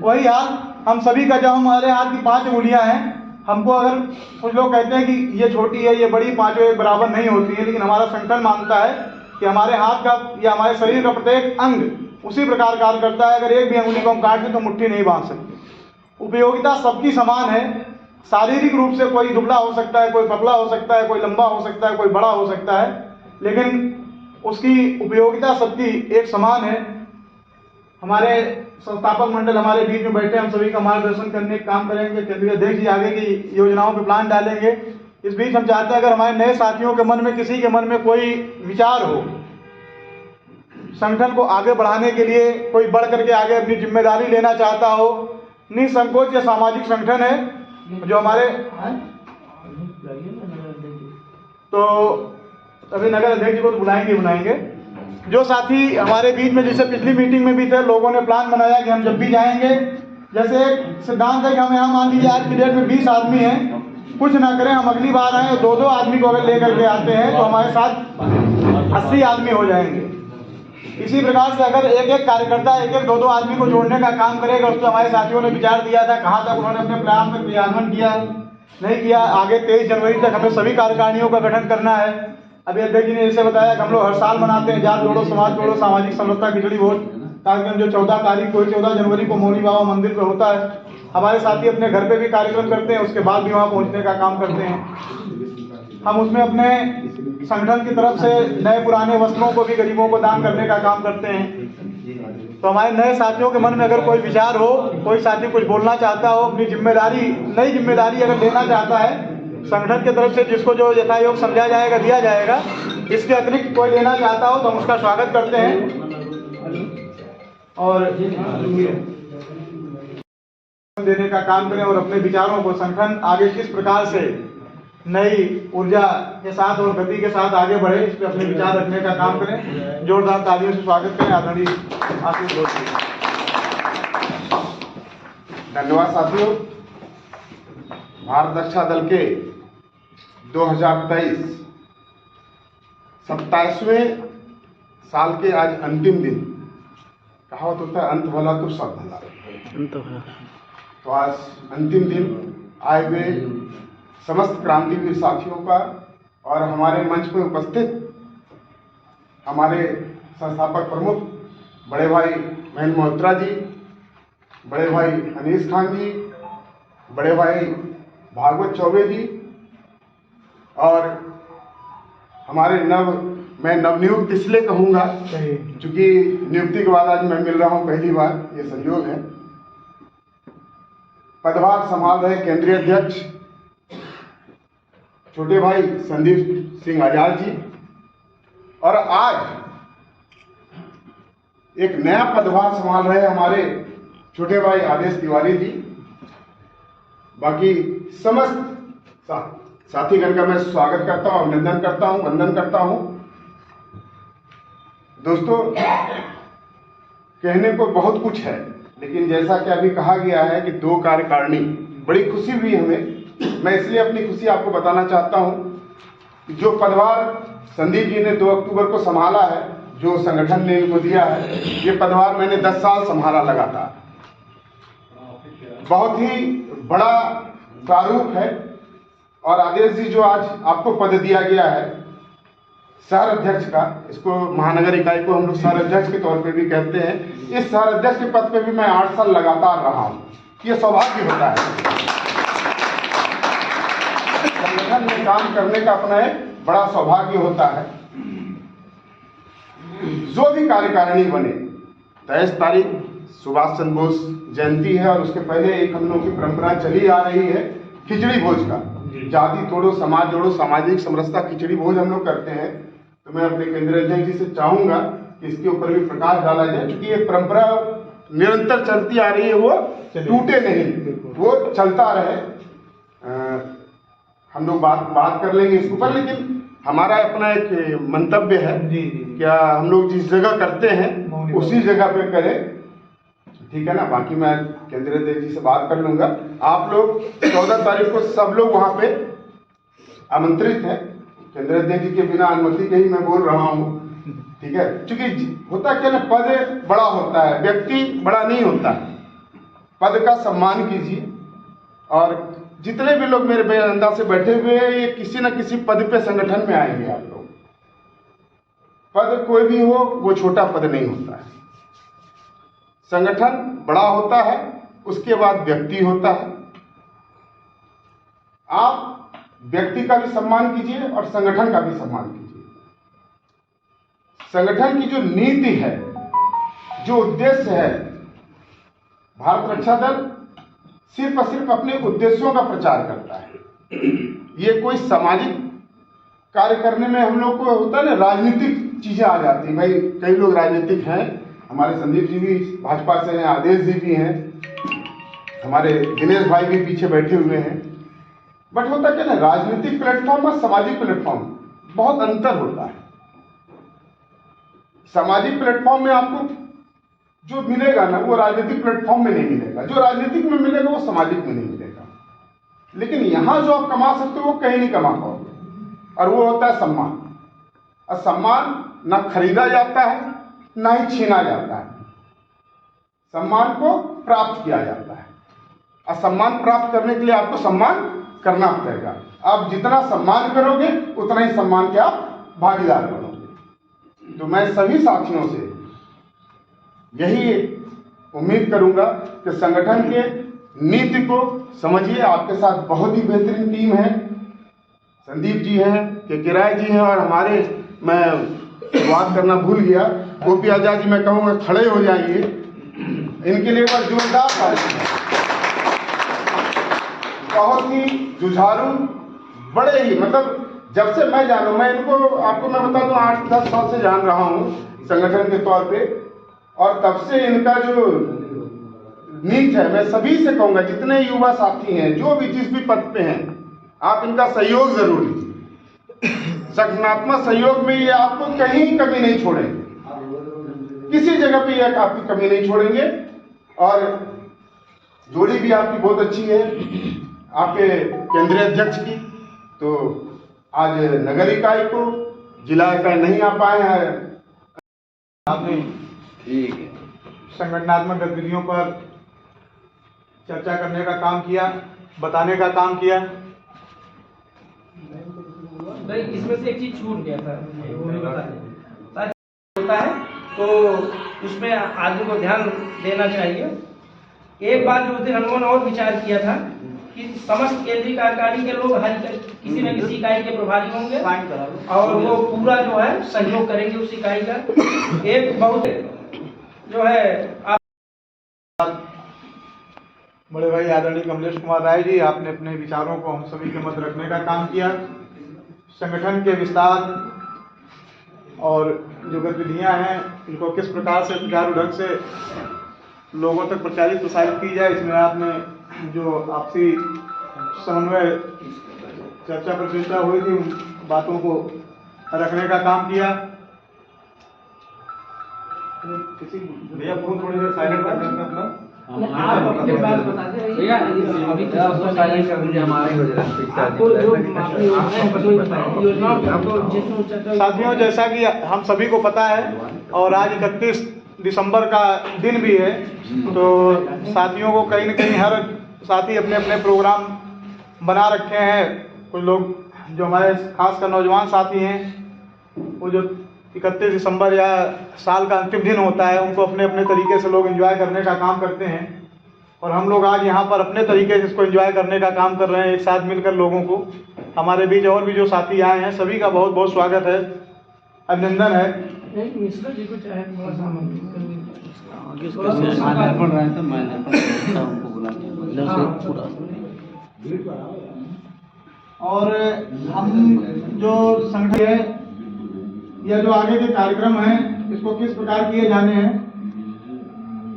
वही हाल हम सभी का, जब हमारे हाथ की 5 उंगलियां हैं, हमको अगर कुछ लोग कहते हैं कि ये छोटी है, ये बड़ी, 5 एक बराबर नहीं होती है, लेकिन हमारा संगठन मानता है कि हमारे हाथ का या हमारे शरीर का प्रत्येक अंग उसी प्रकार कार्य करता है। अगर एक भी अंगुली को हम काट दें तो मुट्ठी नहीं बांध सकते। उपयोगिता सबकी समान है। शारीरिक रूप से कोई दुबला हो सकता है, कोई पतला हो सकता है, कोई लंबा हो सकता है, कोई बड़ा हो सकता है, लेकिन उसकी उपयोगिता सबकी एक समान है। हमारे संस्थापक मंडल हमारे बीच में बैठे, हम सभी का मार्गदर्शन करने का काम करेंगे। केंद्रीय अध्यक्ष जी आगे की योजनाओं पे प्लान डालेंगे। इस बीच हम चाहते हैं अगर हमारे नए साथियों के मन में, किसी के मन में कोई विचार हो, संगठन को आगे बढ़ाने के लिए कोई बढ़ करके आगे अपनी जिम्मेदारी लेना चाहता हो, निसंकोच ये सामाजिक संगठन है जो हमारे तो अभी नगर अध्यक्ष जी को तो बुलाएंगे। जो साथी हमारे बीच में, जैसे पिछली मीटिंग में भी थे, लोगों ने प्लान बनाया कि हम जब भी जाएंगे, जैसे एक सिद्धांत है कि हम यहाँ मान लीजिए आज की डेट में 20 आदमी हैं, कुछ ना करें, हम अगली बार आए 2-2 आदमी को अगर लेकर के आते हैं तो हमारे साथ 80 आदमी हो जाएंगे। इसी प्रकार से अगर एक एक कार्यकर्ता 1-2 आदमी को जोड़ने का काम करेगा, उस पर हमारे साथियों ने विचार दिया था, कहाँ तक उन्होंने अपने प्लान में क्रियान्वयन किया नहीं किया। आगे 23 जनवरी तक हमें सभी कार्यकारिणियों का गठन करना है। अभी अध्यक्ष जी ने जैसे बताया कि हम लोग हर साल मनाते हैं जात जोड़ो समाज जोड़ो सामाजिक समरसता खिचड़ी भोज कार्यक्रम, जो 14 तारीख को 14 जनवरी को मौनी बाबा मंदिर पे होता है। हमारे साथी अपने घर पे भी कार्यक्रम करते हैं, उसके बाद भी वहाँ पहुँचने का काम करते हैं। हम उसमें अपने संगठन की तरफ से नए पुराने वस्त्रों को भी गरीबों को दान करने का काम करते हैं। तो हमारे नए साथियों के मन में अगर कोई विचार हो, कोई साथी कुछ बोलना चाहता हो, अपनी जिम्मेदारी, नई जिम्मेदारी अगर लेना चाहता है संगठन की तरफ से, जिसको जो यथायोग समझा जाएगा दिया जाएगा, इसके अतिरिक्त कोई लेना चाहता हो तो हम उसका स्वागत करते हैं। और देने का काम करें और अपने विचारों को संगठन आगे किस प्रकार से नई ऊर्जा के साथ और गति के साथ आगे बढ़े, इस पर अपने विचार रखने का काम करें। जोरदार तालियों से स्वागत करें आदरणीय आशीष घोष जी। धन्यवाद साथियों। भारत रक्षा दल के 2023 27वें साल के आज अंतिम दिन, कहावत होता है अंत भला तो सब भला। तो आज अंतिम दिन आए हुए समस्त क्रांतिवीर साथियों का और हमारे मंच पर उपस्थित हमारे संस्थापक प्रमुख बड़े भाई महेंद्र मल्होत्रा जी, बड़े भाई अनीस खान जी, बड़े भाई भागवत चौबे जी, और हमारे मैं नवनियुक्त इसलिए कहूँगा क्योंकि नियुक्ति के बाद आज मैं मिल रहा हूँ पहली बार, ये संयोग है। पदभार संभाल रहे केंद्रीय अध्यक्ष छोटे भाई संदीप सिंह आजाद जी, और आज एक नया पदभार संभाल रहे हमारे छोटे भाई आदेश तिवारी जी। बाकी समस्त साथीगण का मैं स्वागत करता हूं, अभिनंदन करता हूं, वंदन करता हूं। दोस्तों, कहने को बहुत कुछ है, लेकिन जैसा कि अभी कहा गया है कि 2 कार्यकारिणी, बड़ी खुशी हुई हमें। मैं इसलिए अपनी खुशी आपको बताना चाहता हूं कि जो पदभार संदीप जी ने 2 अक्टूबर को संभाला है, जो संगठन ने इनको दिया है, ये पदभार मैंने 10 साल संभाला लगातार। बहुत ही बड़ा प्रारूप है। और आदेश जी, जो आज आपको पद दिया गया है शहर अध्यक्ष का, इसको महानगर इकाई को हम लोग शहर अध्यक्ष के तौर पे भी कहते हैं, इस शहर अध्यक्ष के पद पे भी मैं 8 साल लगातार रहा हूं। ये सौभाग्य होता है संगठन में काम करने का, अपना एक बड़ा सौभाग्य होता है। जो भी कार्यकारिणी बने, 23 तारीख सुभाष चंद्र बोस जयंती है, और उसके पहले एक हम लोग की परंपरा चली आ रही है खिचड़ी भोज का। जाति तोड़ो समाज जोड़ो सामाजिक समरसता खिचड़ी भोज हम लोग करते हैं। तो मैं अपने केंद्रीय अध्यक्ष जी से चाहूंगा कि इसके ऊपर भी प्रकाश डाला जाए, क्योंकि ये परंपरा निरंतर चलती आ रही है, वो टूटे नहीं, वो चलता रहे। हम लोग बात कर लेंगे इसके ऊपर, लेकिन हमारा अपना एक मंतव्य है, क्या हम लोग जिस जगह करते हैं उसी जगह पे करें, ठीक है ना। बाकी मैं केंद्रीय अध्यक्ष जी से बात कर लूंगा। आप लोग 14 तारीख को सब लोग वहां पे आमंत्रित हैं। केंद्रीय अध्यक्ष जी के बिना अनुमति के ही मैं बोल रहा हूं, ठीक है। क्योंकि होता क्या ना, पद बड़ा होता है, व्यक्ति बड़ा नहीं होता। पद का सम्मान कीजिए, और जितने भी लोग मेरे अंदर से बैठे हुए हैं, ये किसी न किसी पद पे संगठन में आएंगे। आप लोग, पद कोई भी हो, वो छोटा पद नहीं होता है। संगठन बड़ा होता है, उसके बाद व्यक्ति होता है। आप व्यक्ति का भी सम्मान कीजिए और संगठन का भी सम्मान कीजिए। संगठन की जो नीति है, जो उद्देश्य है, भारत रक्षा दल सिर्फ और सिर्फ अपने उद्देश्यों का प्रचार करता है। ये कोई सामाजिक कार्य करने में हम लोग को होता है ना, राजनीतिक चीजें आ जाती हैं। भाई कई लोग राजनीतिक हैं, हमारे संदीप जी भी भाजपा से हैं, आदेश जी भी हैं, हमारे दिनेश भाई भी पीछे बैठे हुए हैं। बट होता क्या ना, राजनीतिक प्लेटफॉर्म और सामाजिक प्लेटफॉर्म बहुत अंतर होता है। सामाजिक प्लेटफॉर्म में आपको जो मिलेगा ना वो राजनीतिक प्लेटफॉर्म में नहीं मिलेगा, जो राजनीतिक में मिलेगा वो सामाजिक में नहीं मिलेगा। लेकिन यहां जो आप कमा सकते हो वो कहीं नहीं कमा पाओगे, और वो होता है सम्मान। और सम्मान ना खरीदा जाता है ना ही छीना जाता है, सम्मान को प्राप्त किया जाता है। और सम्मान प्राप्त करने के लिए आपको सम्मान करना पड़ेगा। आप जितना सम्मान करोगे उतना ही सम्मान के आप भागीदार बनोगे। तो मैं सभी साथियों से यही उम्मीद करूंगा कि संगठन के नीति को समझिए। आपके साथ बहुत ही बेहतरीन टीम है, संदीप जी हैं, के राय जी हैं, और हमारे, मैं बात करना भूल गया, गोपी आजाद जी, मैं कहूँगा खड़े हो जाइए, इनके लिए एक जोरदार ताली। बहुत ही जुझारू, बड़े ही, मतलब जब से मैं जानू, मैं इनको आपको मैं बता दूं 8-10 साल से जान रहा हूँ संगठन के तौर पे, और तब से इनका जो नीति है, मैं सभी से कहूँगा जितने युवा साथी हैं, जो भी जिस भी पद पे हैं, आप इनका सहयोग जरूर लीजिए। संगठनात्मक सहयोग में ये आपको कहीं कमी नहीं छोड़ेंगे, किसी जगह पे ये आपकी कमी नहीं छोड़ेंगे। और जोड़ी भी आपकी बहुत अच्छी है आपके केंद्रीय अध्यक्ष की। तो आज नगर इकाई को, जिला इकाई नहीं आ पाए हैं, आपने ठीक है, संगठनात्मक गतिविधियों पर चर्चा करने का काम किया, बताने का काम किया। भाई इसमें से एक चीज छूट गया था, वो भी बता दें। होता है तो उसमें आदमी को ध्यान देना चाहिए। एक बात जो उस दिन हम लोगों ने और विचार किया था कि समस्त केंद्रीय कार्यकारिणी के लोग हर किसी न किसी इकाई के प्रभारी होंगे और वो पूरा जो है सहयोग करेंगे उस इकाई का। एक बहुत जो है बड़े भाई आदरणीय कमलेश कुमार राय जी, आपने अपने विचारों को हम सभी के मध्य रखने का काम किया। संगठन के विस्तार और जो गतिविधियां हैं इनको किस प्रकार से सुचारू ढंग से लोगों तक प्रचारित प्रसारित की जाए, इसमें आपने जो आपसी समन्वय चर्चा प्रतियोगिता हुई थी उन बातों को रखने का काम किया। किसी भैया फोन थोड़ी देर साइलेंट कर देंगे अपना। आप अपने बात बता दें भैया, अभी तो सबको साइलेंट कर दीजिए। हमारे आपको जो अपनी योजनाओं को साथियों, जैसा कि हम सभी को पता है और आज 31 दिसंबर का दिन भी है, तो साथियों को कहीं न कहीं हर साथी अपने अपने प्रोग्राम बना रखे हैं। कुछ लोग जो हमारे खासकर नौजवान साथी हैं, वो जो 31 दिसंबर या साल का अंतिम दिन होता है, उनको अपने अपने तरीके से लोग एंजॉय करने का काम करते हैं। और हम लोग आज यहाँ पर अपने तरीके से इसको एंजॉय करने का काम कर रहे हैं, एक साथ मिलकर लोगों को। हमारे बीच और भी जो साथी आए हैं, सभी का बहुत बहुत स्वागत है, अभिनंदन है। मिश्रा जी को चाहे थोड़ा सा और हम जो संगठन है या जो आगे के कार्यक्रम हैं, इसको किस प्रकार किए जाने हैं,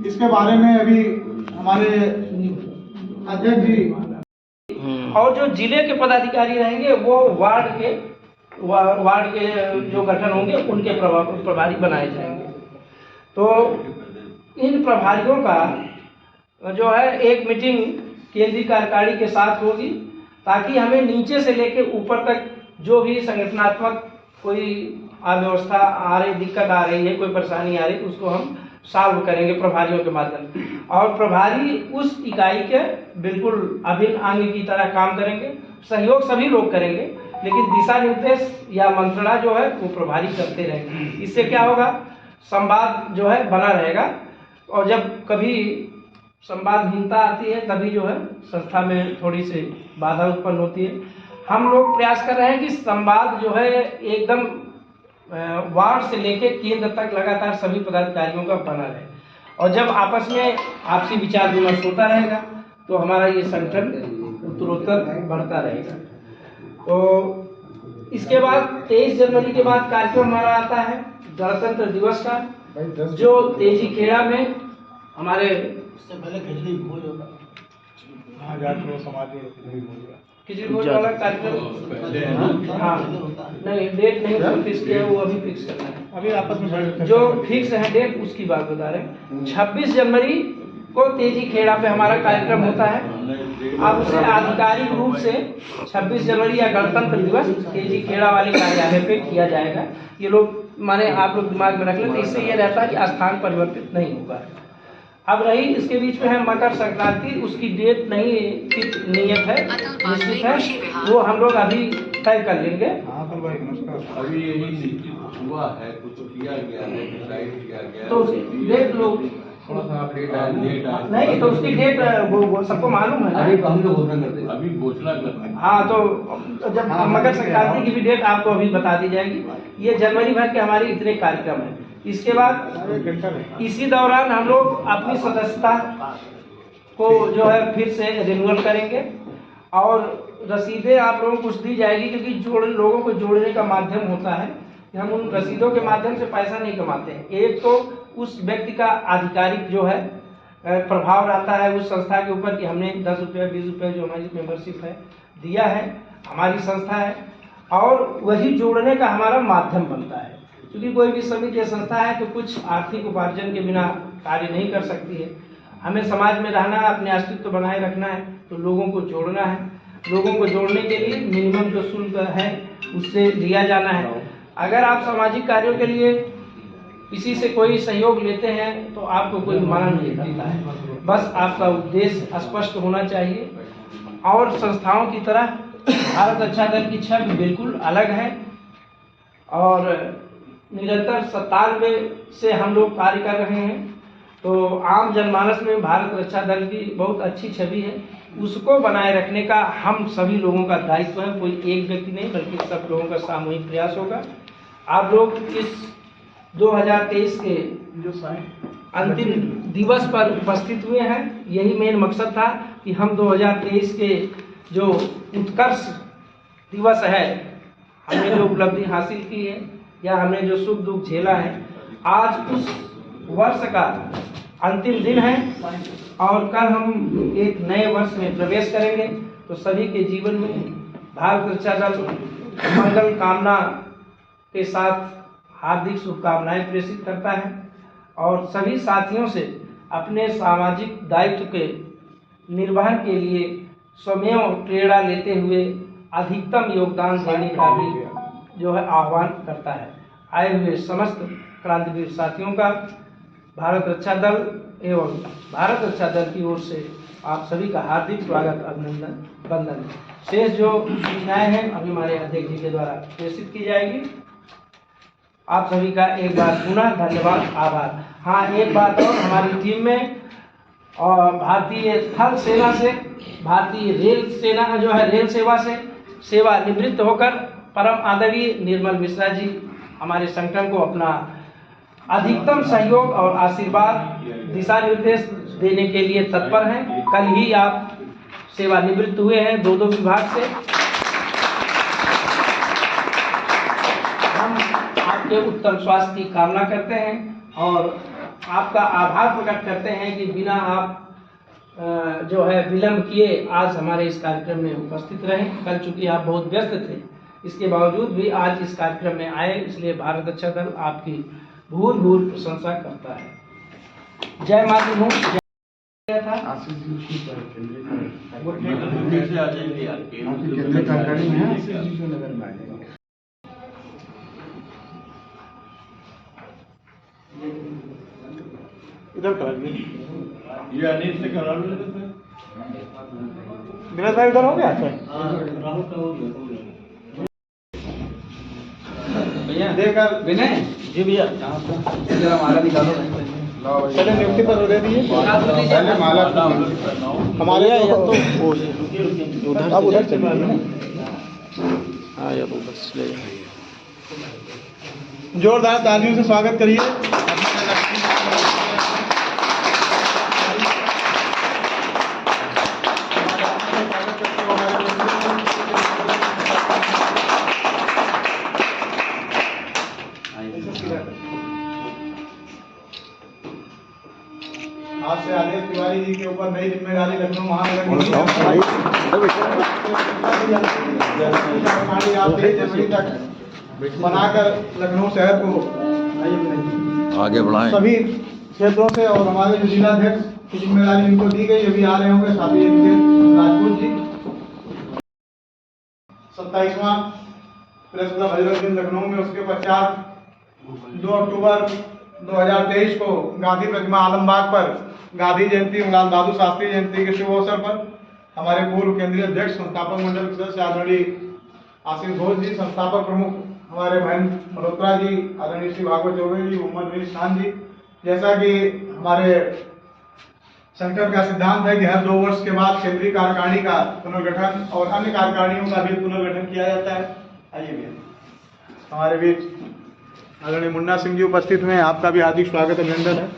इसके बारे में अभी हमारे अध्यक्ष जी और जो जिले के पदाधिकारी रहेंगे वो वार्ड के जो गठन होंगे उनके प्रभारी बनाए जाएंगे। तो इन प्रभारियों का जो है एक मीटिंग केंद्रीय कार्यकारिणी के साथ होगी, ताकि हमें नीचे से लेकर ऊपर तक जो भी संगठनात्मक कोई अव्यवस्था आ रही, दिक्कत आ रही है, कोई परेशानी आ रही है, तो उसको हम सॉल्व करेंगे प्रभारियों के माध्यम से। और प्रभारी उस इकाई के बिल्कुल अभिन्न अंग की तरह काम करेंगे। सहयोग सभी लोग करेंगे, लेकिन दिशा निर्देश या मंत्रणा जो है वो प्रभारी करते रहेंगे। इससे क्या होगा, संवाद जो है बना रहेगा। और जब कभी संवादहीनता आती है तभी जो है संस्था में थोड़ी सी बाधा उत्पन्न होती है। हम लोग प्रयास कर रहे हैं कि संवाद जो है एकदम वार्ड से लेकर केंद्र तक लगातार सभी पदाधिकारियों का बना रहे, और जब आपस में आपसी विचार विमर्श होता रहेगा तो हमारा ये संगठन उत्तरोत्तर बढ़ता रहेगा। तो इसके बाद 23 जनवरी के बाद कार्यक्रम हमारा आता है गणतंत्र दिवस का, जो तेजी खेड़ा में हमारे खिचड़ी भोज वाला कार्यक्रम, हाँ नहीं डेट नहीं फिक्स किया, वो अभी फिक्स करना है। अभी आपस में जो फिक्स है डेट उसकी बात बता रहे हैं। 26 जनवरी को तेजी खेड़ा पे हमारा कार्यक्रम होता है। अब उसे आधिकारिक रूप से 26 जनवरी या गणतंत्र दिवस तेजी खेड़ा वाले कार्यालय पे किया जाएगा। ये लोग माने आप लोग दिमाग में रख लें, तो इससे ये रहता है कि स्थान परिवर्तित नहीं होगा। अब रही इसके बीच में है मकर संक्रांति, उसकी डेट नहीं नियत है, निश्चित है, वो हम लोग अभी तय कर लेंगे। अभी यही निश्चित हुआ है, कुछ किया गया है, डिसाइड किया गया तो डेट लोग नहीं, तो उसकी डेट वो सबको मालूम है। अभी हम लोग घोषणा कर दें। अभी घोषणा करना है। हाँ, तो जब मकर संक्रांति की भी डेट आपको अभी बता दी जाएगी। ये जनवरी भर के हमारे इतने कार्यक्रम हैं। इसके बाद इसी दौरान हम लोग अपनी सदस्यता को जो है फिर से रिन्यूअल करेंगे और रसीदें आप लोगों को कुछ दी जाएगी, क्योंकि लोगों को जोड़ने का माध्यम होता है कि हम उन रसीदों के माध्यम से पैसा नहीं कमाते हैं। एक तो उस व्यक्ति का आधिकारिक जो है प्रभाव रहता है उस संस्था के ऊपर कि हमने 10 रुपये 20 रुपये जो हमारी मेंबरशिप है दिया है, हमारी संस्था है, और वही जोड़ने का हमारा माध्यम बनता है। क्योंकि कोई भी समिति या संस्था है तो कुछ आर्थिक उपार्जन के बिना कार्य नहीं कर सकती है। हमें समाज में रहना है, अपने अस्तित्व बनाए रखना है, तो लोगों को जोड़ना है। लोगों को जोड़ने के लिए मिनिमम जो शुल्क है उससे लिया जाना है। अगर आप सामाजिक कार्यों के लिए किसी से कोई सहयोग लेते हैं तो आपको कोई मना नहीं करता है, बस आपका उद्देश्य स्पष्ट होना चाहिए। और संस्थाओं की तरह भारत अच्छा दल की छवि बिल्कुल अलग है और निरंतर 97 से हम लोग कार्य कर रहे हैं। तो आम जनमानस में भारत रक्षा दल की बहुत अच्छी छवि है, उसको बनाए रखने का हम सभी लोगों का दायित्व है। कोई एक व्यक्ति नहीं बल्कि सब लोगों का सामूहिक प्रयास होगा। आप लोग इस 2023 के अंतिम दिवस पर उपस्थित हुए हैं। यही मेन मकसद था कि हम 2023 के जो उत्कर्ष दिवस है, हमने जो उपलब्धि हासिल की है या हमने जो सुख दुख झेला है, आज उस वर्ष का अंतिम दिन है और कल हम एक नए वर्ष में प्रवेश करेंगे। तो सभी के जीवन में भारत रक्षा दल मंगल कामना के साथ हार्दिक शुभकामनाएं प्रेषित करता है और सभी साथियों से अपने सामाजिक दायित्व के निर्वहन के लिए स्वयं प्रेरणा लेते हुए अधिकतम योगदान देने का भी जो है आह्वान करता है। आए हुए समस्त क्रांतिवीर साथियों का भारत रक्षा दल एवं भारत रक्षा दल की ओर से आप सभी का हार्दिक स्वागत, अभिनंदन, वंदन। शेष जो सूचनाएं हैं अभी हमारे अध्यक्ष जी के द्वारा प्रेषित की जाएगी। आप सभी का एक बार पुनः धन्यवाद, आभार। हाँ, एक बात और, हमारी टीम में और भारतीय थल सेना से, भारतीय रेल सेना जो है रेल सेवा से सेवा निवृत्त होकर परम आदरणीय निर्मल मिश्रा जी हमारे संगठन को अपना अधिकतम सहयोग और आशीर्वाद, दिशा निर्देश देने के लिए तत्पर हैं। कल ही आप सेवा निवृत्त हुए हैं 2 विभाग से। हम आपके उत्तम स्वास्थ्य की कामना करते हैं और आपका आभार प्रकट करते हैं कि बिना आप जो है विलंब किए आज हमारे इस कार्यक्रम में उपस्थित रहे। कल चूंकि आप बहुत व्यस्त थे, इसके बावजूद भी आज इस कार्यक्रम में आए, इसलिए भारत रक्षा दल आपकी भूल भूल प्रशंसा करता है। जय मातृभूमि। था आशीष जी उसकी से आ जाएंगे यार, केंद्रीय कार्यकारिणी में है, आशीष जी जो नगर में आएंगे। इधर करा लीजिए, ये अनिल से करा लो थे। दिनेश भाई उधर हो गया सर? भैया देकर विनय जी भैया, जरा माला निकालो। पहले नियुक्ति पत्र दे दिए, पहले माला हमारे अब उधर चलिए ना। हाँ या तो बस ले जोरदार तालियों से स्वागत करिए। आज से आदेश तिवारी जी के ऊपर नई जिम्मेदारी लखनऊ महानगर निगम आप 23 जनवरी तक बनाकर लखनऊ शहर को आगे बढ़ाएं। सभी क्षेत्रों से और हमारे जो जिलाध्यक्ष की जिम्मेदारी इनको दी गई, अभी आ रहे होंगे साथी इनके राजपूत जी। 27वां प्रेस क्लब हजरतगंज लखनऊ में, उसके पश्चात 2 अक्टूबर 2023 को गांधी प्रतिमा आलमबाग पर गांधी जयंती लाल बहादुर शास्त्री जयंती के शुभ अवसर पर हमारे पूर्व केंद्रीय अध्यक्ष संस्थापक मंडल के सदस्य आदरणीय आशीष घोष जी, संस्थापक प्रमुख हमारे महेंद्र मल्होत्रा जी, आदरणीय श्री भागवत चौबे जी, मोहम्मद मीर खान जी, जैसा कि हमारे संगठन का सिद्धांत है कि हर 2 वर्ष के बाद केंद्रीय कार्यकारिणी का पुनर्गठन और अन्य कार्यकारिणियों का भी पुनर्गठन किया जाता है। आइए भैया, हमारे बीच आदरणीय मुन्ना सिंह जी उपस्थित हुए हैं, आपका भी हार्दिक स्वागत अभिनंदन है।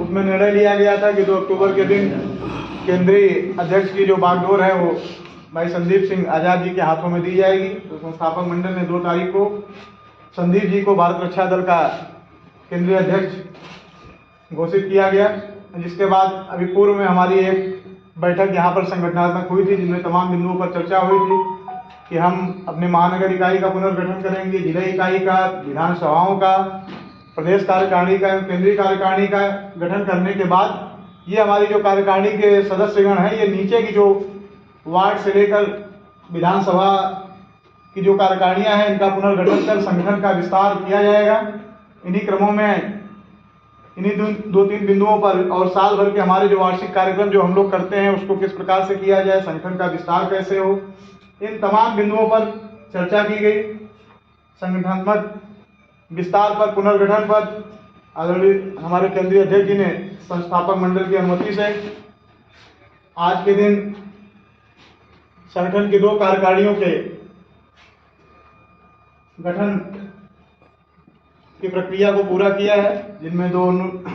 उसमें निर्णय लिया गया था कि 2 अक्टूबर के दिन केंद्रीय अध्यक्ष की जो बागडोर है वो भाई संदीप सिंह आजाद जी के हाथों में दी जाएगी। तो संस्थापक मंडल ने 2 तारीख को संदीप जी को भारत रक्षा दल का केंद्रीय अध्यक्ष घोषित किया गया, जिसके बाद अभी पूर्व में हमारी एक बैठक यहाँ पर संगठनात्मक हुई थी, जिनमें तमाम बिंदुओं पर चर्चा हुई थी कि हम अपने महानगर इकाई का पुनर्गठन करेंगे, जिला इकाई का, विधानसभाओं का, प्रदेश कार्यकारिणी का, केंद्रीय कार्यकारिणी का गठन करने के बाद ये हमारी जो कार्यकारिणी के सदस्यगण हैं, ये नीचे की जो वार्ड से लेकर विधानसभा की जो कार्यकारिणियां हैं, इनका पुनर्गठन कर संगठन का विस्तार किया जाएगा। इन्हीं क्रमों में इन्हीं 2-3 बिंदुओं पर और साल भर के हमारे जो वार्षिक कार्यक्रम जो हम लोग करते हैं उसको किस प्रकार से किया जाए, संगठन का विस्तार कैसे हो, इन तमाम बिंदुओं पर चर्चा की गई। संगठनात्मक विस्तार पर, पुनर्गठन पर आदरणीय हमारे केंद्रीय अध्यक्ष जी ने संस्थापक मंडल की अनुमति से आज के दिन संगठन की 2 कार्यकारिणियों के गठन की प्रक्रिया को पूरा किया है, जिनमें 2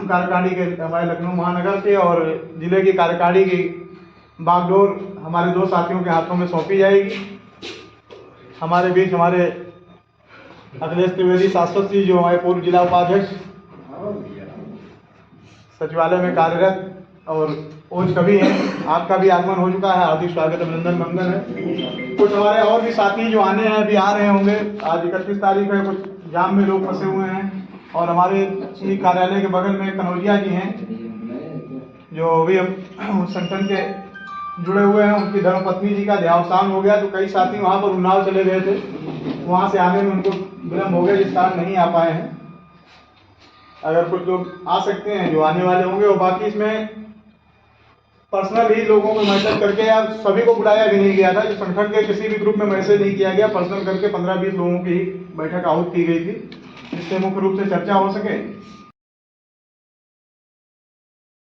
कार्यकारिणी के हमारे लखनऊ महानगर के और जिले की कार्यकारिणी की बागडोर हमारे 2 साथियों के हाथों में सौंपी जाएगी। हमारे बीच हमारे अखिलेश त्रिवेदी शाश्वत जी, जो हमारे पूर्व जिला उपाध्यक्ष, सचिवालय में कार्यरत और ओज कवि हैं, आपका भी आगमन हो चुका है, हार्दिक स्वागत अभिनंदन मंगल है। कुछ हमारे और भी साथी जो आने हैं, अभी आ रहे होंगे। आज 31 तारीख है, कुछ जाम में लोग फंसे हुए हैं और हमारे श्री कार्यालय के बगल में कनौजिया जी हैं, जो भी हम संगठन के जुड़े हुए हैं। उनकी धर्मपत्नी जी का देहावसान हो गया, तो कई साथी वहाँ पर उन्नाव चले गए थे, वहाँ से आने में उनको विलम्ब हो गया, जिस कारण नहीं आ पाए हैं। अगर कुछ लोग आ सकते हैं जो आने वाले होंगे, और बाकी इसमें पर्सनल ही लोगों को मैसेज करके, या सभी को बुलाया भी नहीं गया था, जो संगठन के किसी भी ग्रुप में मैसेज नहीं किया गया, पर्सनल करके 15-20 लोगों की बैठक आहूत की गई थी, जिससे मुख्य रूप से चर्चा हो सके